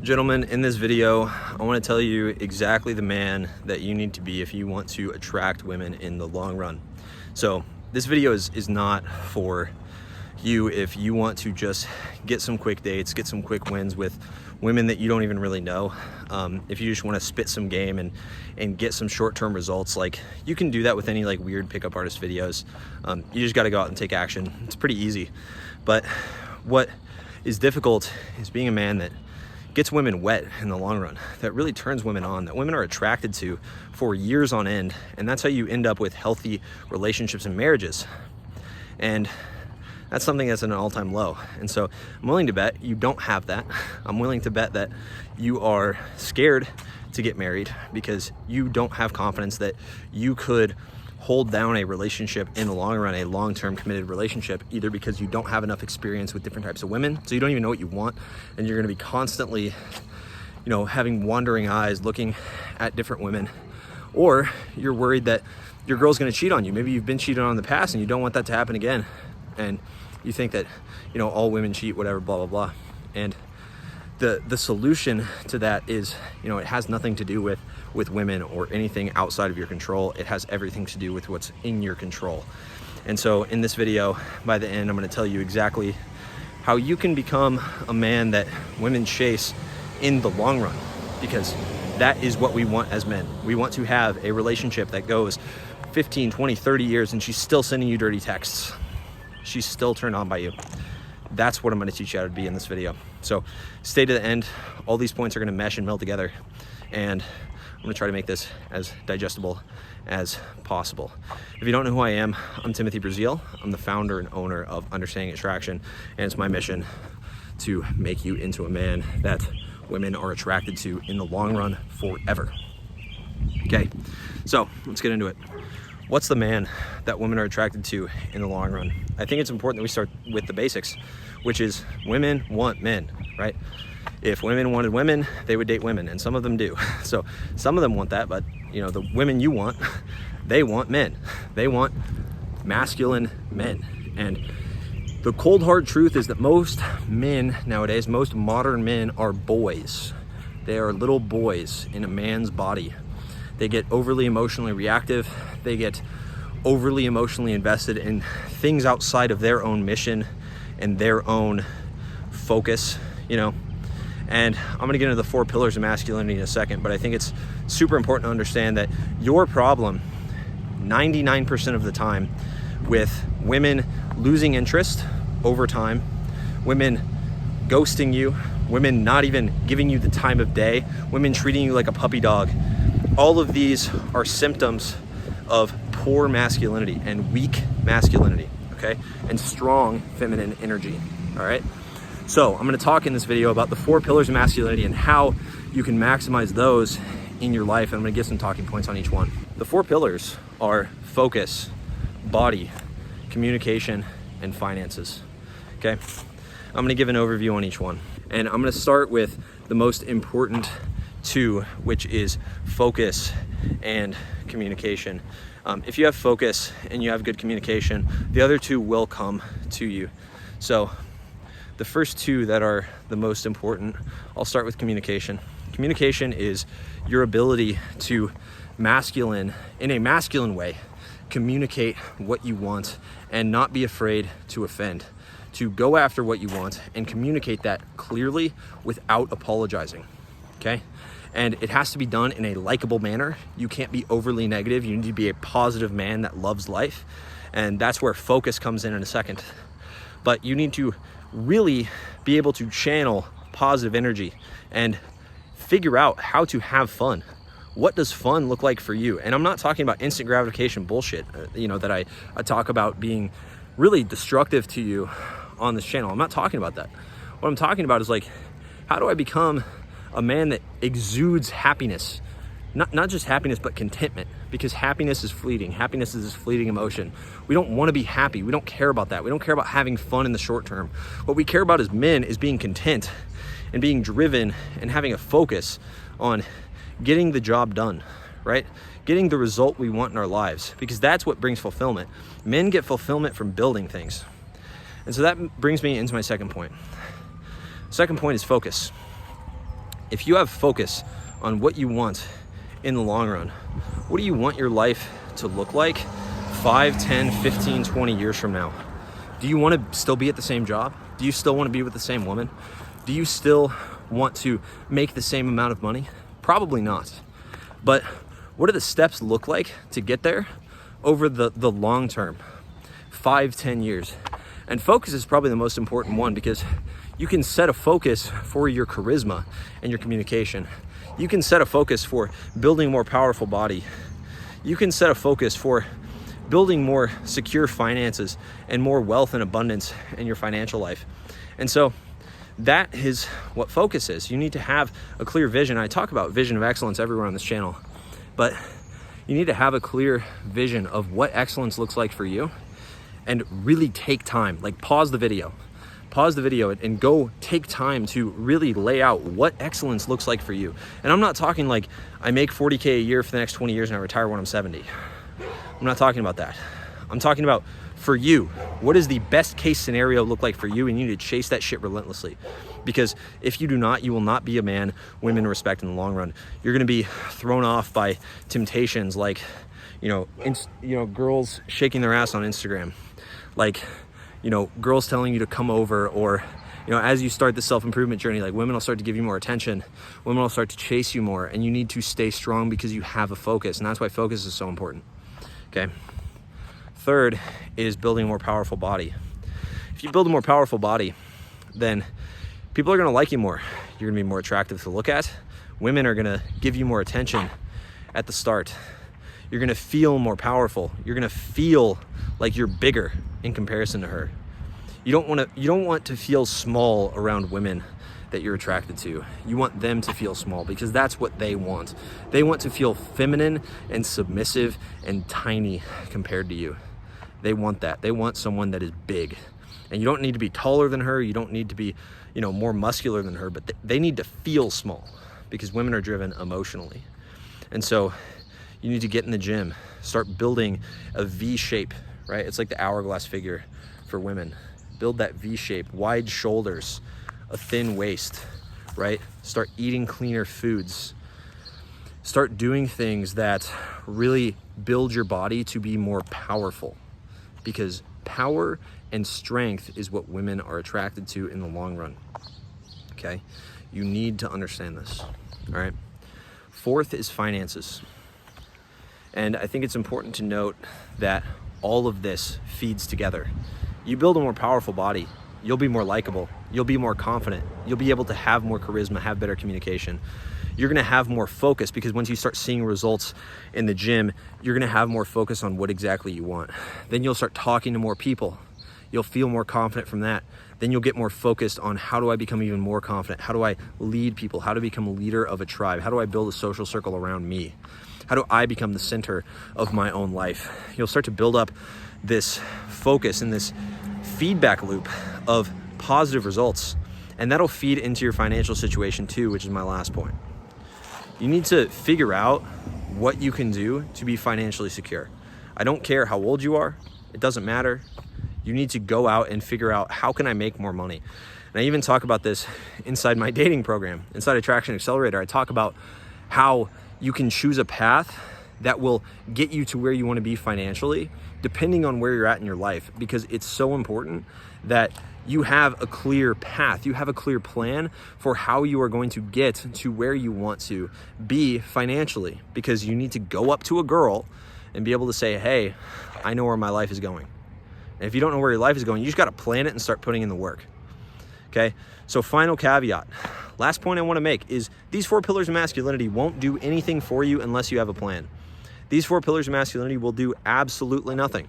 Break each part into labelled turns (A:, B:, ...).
A: Gentlemen, in this video, I want to tell you exactly the man that you need to be if you want to attract women in the long run. So this video is not for you if you want to just get some quick dates, get some quick wins with women that you don't even really know. If you just want to spit some game and get some short-term results, like you can do that with any like weird pickup artist videos. You just got to go out and take action. It's pretty easy. But what is difficult is being a man that gets women wet in the long run, that really turns women on, that women are attracted to for years on end. And that's how you end up with healthy relationships and marriages. And that's something that's at an all-time low. And so I'm willing to bet you don't have that. I'm willing to bet that you are scared to get married because you don't have confidence that you could hold down a relationship in the long run, a long-term committed relationship, either because you don't have enough experience with different types of women, so you don't even know what you want, and you're gonna be constantly, having wandering eyes looking at different women, or you're worried that your girl's gonna cheat on you. Maybe you've been cheated on in the past and you don't want that to happen again. And you think that, all women cheat, whatever, blah, blah, blah. And the solution to that is, it has nothing to do with women or anything outside of your control. It has everything to do with what's in your control. And so in this video, by the end, I'm gonna tell you exactly how you can become a man that women chase in the long run, because that is what we want as men. We want to have a relationship that goes 15, 20, 30 years and she's still sending you dirty texts. She's still turned on by you. That's what I'm gonna teach you how to be in this video. So stay to the end. All these points are gonna mesh and meld together, and I'm gonna try to make this as digestible as possible. If you don't know who I am, I'm Timothy Brazil. I'm the founder and owner of Understanding Attraction, and it's my mission to make you into a man that women are attracted to in the long run forever. Okay, so let's get into it. What's the man that women are attracted to in the long run? I think it's important that we start with the basics, which is women want men, right? If women wanted women, they would date women, and some of them do. So some of them want that, but the women you want, they want men. They want masculine men. And the cold hard truth is that most men nowadays, most modern men are boys. They are little boys in a man's body. They get overly emotionally reactive. They get overly emotionally invested in things outside of their own mission and their own focus, And I'm gonna get into the 4 pillars of masculinity in a second, but I think it's super important to understand that your problem 99% of the time with women losing interest over time, women ghosting you, women not even giving you the time of day, women treating you like a puppy dog, all of these are symptoms of poor masculinity and weak masculinity, okay? And strong feminine energy, all right? So I'm gonna talk in this video about the 4 pillars of masculinity and how you can maximize those in your life. And I'm gonna give some talking points on each one. The 4 pillars are focus, body, communication, and finances, okay? I'm gonna give an overview on each one. And I'm gonna start with the most important 2, which is focus and communication. If you have focus and you have good communication, the other 2 will come to you. So the first 2 that are the most important, I'll start with communication. Communication is your ability to in a masculine way, communicate what you want and not be afraid to offend, to go after what you want and communicate that clearly without apologizing, okay? And it has to be done in a likable manner. You can't be overly negative. You need to be a positive man that loves life. And that's where focus comes in a second. But you need to really be able to channel positive energy and figure out how to have fun. What does fun look like for you? And I'm not talking about instant gratification bullshit, that I talk about being really destructive to you on this channel. I'm not talking about that. What I'm talking about is like, how do I become a man that exudes happiness? Not just happiness, but contentment, because happiness is fleeting. Happiness is this fleeting emotion. We don't want to be happy. We don't care about that. We don't care about having fun in the short term. What we care about as men is being content and being driven and having a focus on getting the job done, right? Getting the result we want in our lives, because that's what brings fulfillment. Men get fulfillment from building things. And so that brings me into my second point. Second point is focus. If you have focus on what you want in the long run, what do you want your life to look like 5, 10, 15, 20 years from now? Do you want to still be at the same job? Do you still want to be with the same woman? Do you still want to make the same amount of money? Probably not. But what do the steps look like to get there over the long term, 5, 10 years? And focus is probably the most important one, because you can set a focus for your charisma and your communication. You can set a focus for building a more powerful body. You can set a focus for building more secure finances and more wealth and abundance in your financial life. And so that is what focus is. You need to have a clear vision. I talk about vision of excellence everywhere on this channel, but you need to have a clear vision of what excellence looks like for you, and really take time. Like, pause the video and go take time to really lay out what excellence looks like for you. And I'm not talking like I make 40K a year for the next 20 years and I retire when I'm 70. I'm not talking about that. I'm talking about, for you, what does the best case scenario look like for you? And you need to chase that shit relentlessly, because if you do not, you will not be a man women respect in the long run. You're going to be thrown off by temptations like, girls shaking their ass on Instagram, like, girls telling you to come over, or, as you start the self-improvement journey, like, women will start to give you more attention. Women will start to chase you more, and you need to stay strong because you have a focus. And that's why focus is so important. Okay. Third is building a more powerful body. If you build a more powerful body, then people are going to like you more. You're going to be more attractive to look at. Women are going to give you more attention at the start. You're going to feel more powerful. You're going to feel like you're bigger in comparison to her. You don't want to feel small around women that you're attracted to. You want them to feel small, because that's what they want. They want to feel feminine and submissive and tiny compared to you. They want that. They want someone that is big. And you don't need to be taller than her. You don't need to be, more muscular than her, but they need to feel small, because women are driven emotionally. And so you need to get in the gym, start building a V shape, right? It's like the hourglass figure for women. Build that V shape, wide shoulders, a thin waist, right? Start eating cleaner foods. Start doing things that really build your body to be more powerful, because power and strength is what women are attracted to in the long run. Okay? You need to understand this. All right? Fourth is finances. And I think it's important to note that all of this feeds together. You build a more powerful body, you'll be more likable, you'll be more confident, you'll be able to have more charisma, have better communication. You're gonna have more focus, because once you start seeing results in the gym, you're gonna have more focus on what exactly you want. Then you'll start talking to more people. You'll feel more confident from that. Then you'll get more focused on, how do I become even more confident? How do I lead people? How to become a leader of a tribe? How do I build a social circle around me? How do I become the center of my own life? You'll start to build up this focus and this feedback loop of positive results, and that'll feed into your financial situation too, which is my last point. You need to figure out what you can do to be financially secure. I don't care how old you are. It doesn't matter. You need to go out and figure out, how can I make more money? And I even talk about this inside my dating program, inside Attraction Accelerator. I talk about how you can choose a path that will get you to where you want to be financially, depending on where you're at in your life, because it's so important that you have a clear path, you have a clear plan for how you are going to get to where you want to be financially, because you need to go up to a girl and be able to say, hey, I know where my life is going. And if you don't know where your life is going, you just got to plan it and start putting in the work. Okay, so final caveat. Last point I want to make is, these 4 pillars of masculinity won't do anything for you unless you have a plan. These 4 pillars of masculinity will do absolutely nothing.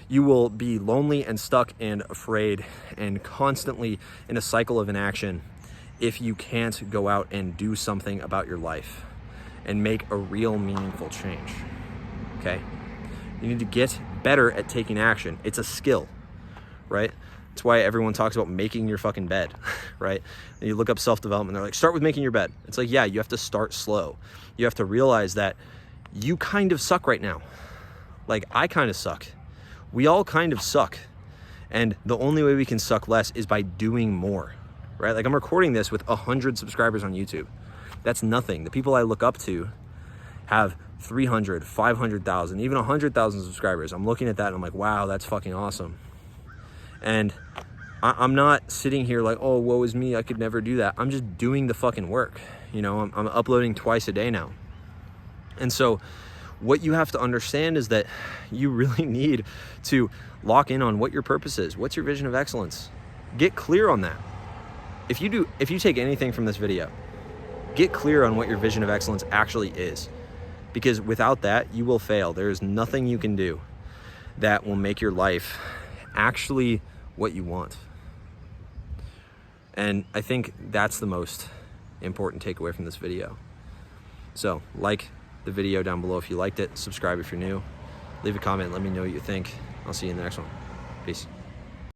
A: You will be lonely and stuck and afraid and constantly in a cycle of inaction if you can't go out and do something about your life and make a real meaningful change. Okay? You need to get better at taking action. It's a skill, right? That's why everyone talks about making your fucking bed, right? And you look up self-development, they're like, start with making your bed. It's like, yeah, you have to start slow. You have to realize that you kind of suck right now. Like, I kind of suck. We all kind of suck. And the only way we can suck less is by doing more, right? Like I'm recording this with 100 subscribers on YouTube. That's nothing. The people I look up to have 300, 500,000, even 100,000 subscribers. I'm looking at that and I'm like, wow, that's fucking awesome. And I'm not sitting here like, oh, woe is me, I could never do that. I'm just doing the fucking work. You know, I'm uploading twice a day now. And so what you have to understand is that you really need to lock in on what your purpose is. What's your vision of excellence? Get clear on that. If you take anything from this video, get clear on what your vision of excellence actually is. Because without that, you will fail. There is nothing you can do that will make your life actually what you want. And I think that's the most important takeaway from this video. So like the video down below if you liked it, subscribe if you're new, leave a comment, let me know what you think. I'll see you in the next one. Peace.